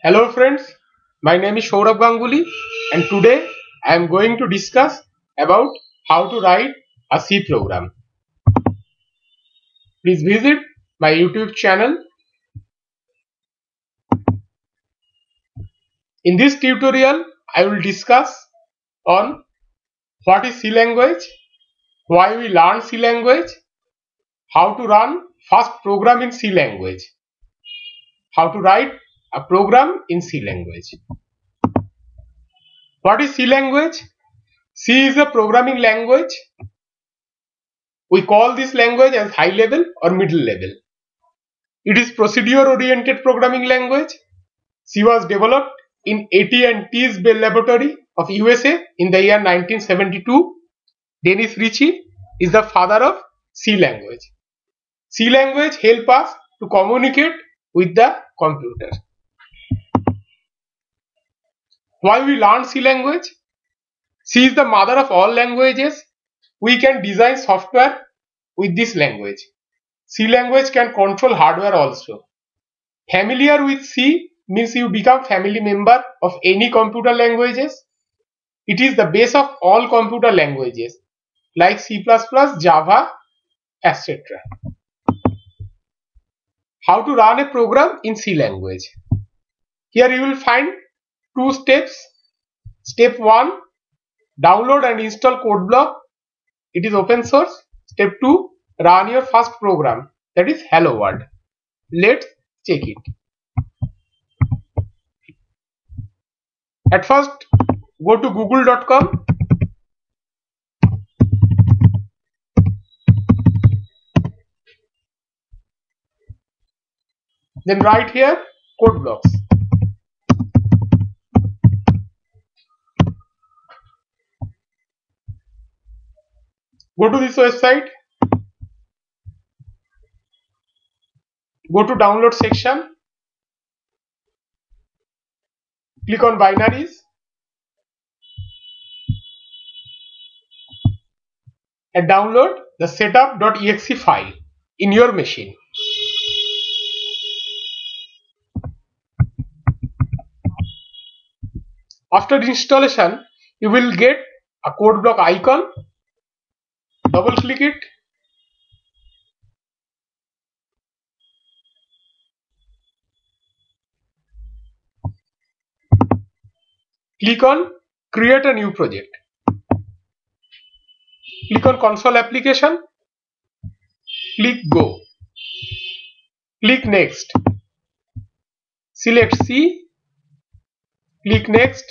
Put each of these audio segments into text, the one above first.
Hello friends, my name is Saurabh Ganguly and today I am going to discuss about how to write a C program. Please visit my YouTube channel. In this tutorial, I will discuss on what is C language, why we learn C language, how to run first program in C language, how to write a program in C language. What is C language? C is a programming language. We call this language as high level or middle level. It is procedure-oriented programming language. C was developed in AT&T's Bell Laboratory of USA in the year 1972. Dennis Ritchie is the father of C language. C language helps us to communicate with the computer. Why we learn C language? C is the mother of all languages. We can design software with this language. C language can control hardware also. Familiar with C means you become family member of any computer languages. It is the base of all computer languages like C++, Java, etc. How to run a program in C language? Here you will find two steps. Step 1, download and install CodeBlock. It is open source. Step 2, run your first program, that is Hello World. Let's check it. At first, go to google.com. Then write here CodeBlocks. Go to this website. Go to download section. Click on binaries. And download the setup.exe file in your machine. After installation, you will get a CodeBlock icon. Double click it. Click on create a new project. Click on console application. Click go. Click next. Select C. Click next.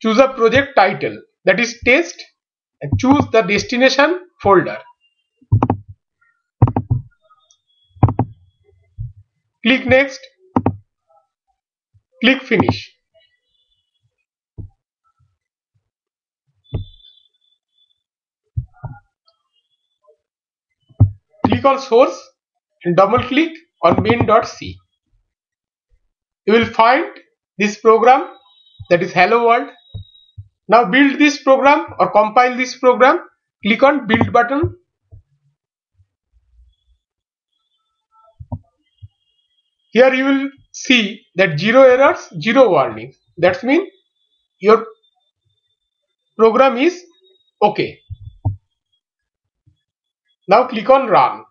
Choose a project title, that is test, and choose the destination folder. Click next. Click finish. Click on source and double click on main.c. You will find this program, that is Hello World. Now build this program or compile this program. Click on build button. Here you will see that 0 errors, 0 warnings. That means your program is okay. Now click on run.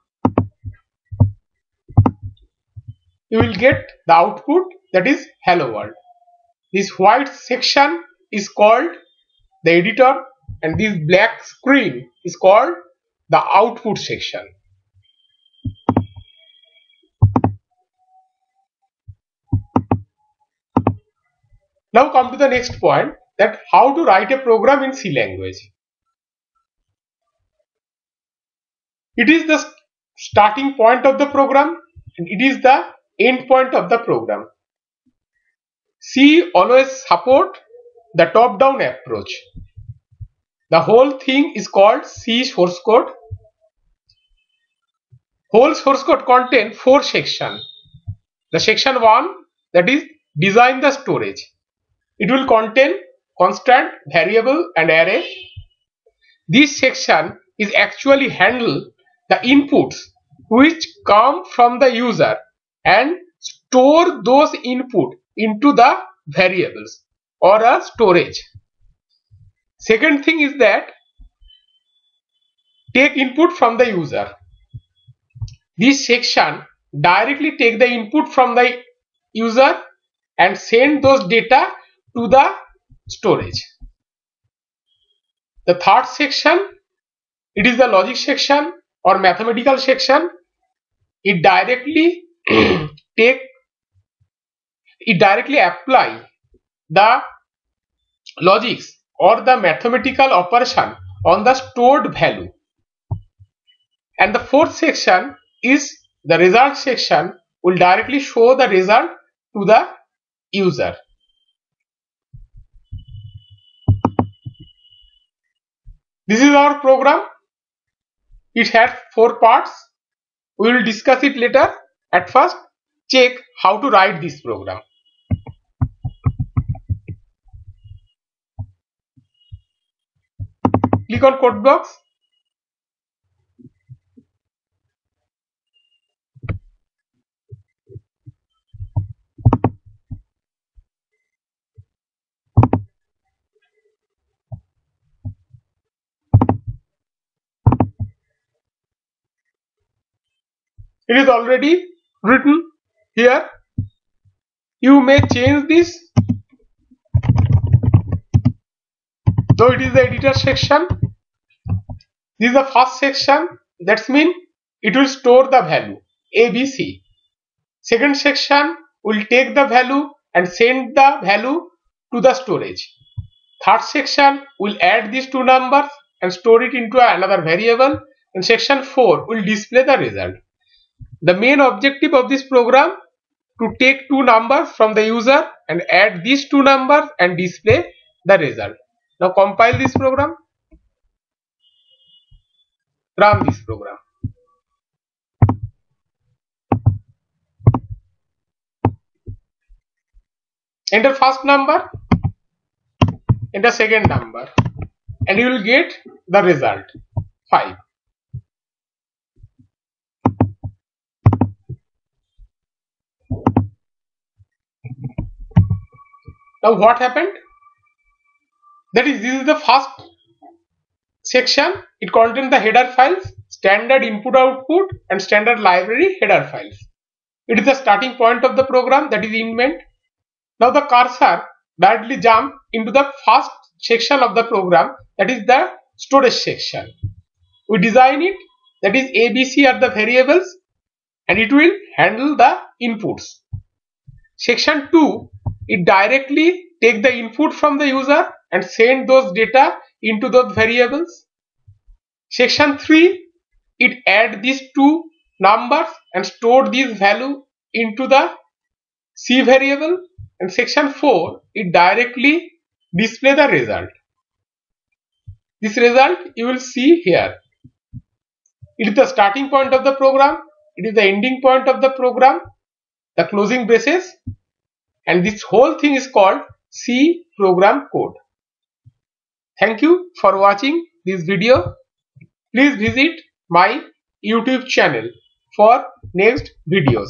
You will get the output, that is Hello World. This white section is called the editor and this black screen is called the output section. Now come to the next point, that how to write a program in C language. It is the starting point of the program and it is the end point of the program. C always support the top-down approach. The whole thing is called C source code. Whole source code contains 4 sections. The section 1, that is design the storage. It will contain constant, variable and array. This section is actually handle the inputs which come from the user and store those input into the variables or a storage. Second thing is that take input from the user. This section directly take the input from the user and send those data to the storage. The third section, it is the logic section or mathematical section. It directly apply the logics or the mathematical operation on the stored value. And the fourth section is the result section, will directly show the result to the user. This is our program. It has 4 parts. We will discuss it later. At first, check how to write this program. Click on code blocks. It is already written here. You may change this, though it is the editor section. This is the first section. That means it will store the value ABC. Second section will take the value and send the value to the storage. Third section will add these 2 numbers and store it into another variable. And section 4 will display the result. The main objective of this program to take 2 numbers from the user and add these 2 numbers and display the result. Now compile this program. Run this program. Enter first number, enter second number, and you will get the result 5. Now what happened? That is, this is the first section. It contains the header files, standard input output and standard library header files. It is the starting point of the program, that is indent. Now the cursor directly jump into the first section of the program, that is the storage section. We design it, that is ABC are the variables and it will handle the inputs. Section 2, it directly take the input from the user and send those data into those variables. Section 3, it add these 2 numbers and store these value into the C variable. And section 4, it directly display the result. This result you will see here. It is the starting point of the program, it is the ending point of the program, the closing braces, and this whole thing is called C program code. Thank you for watching this video. Please visit my YouTube channel for next videos.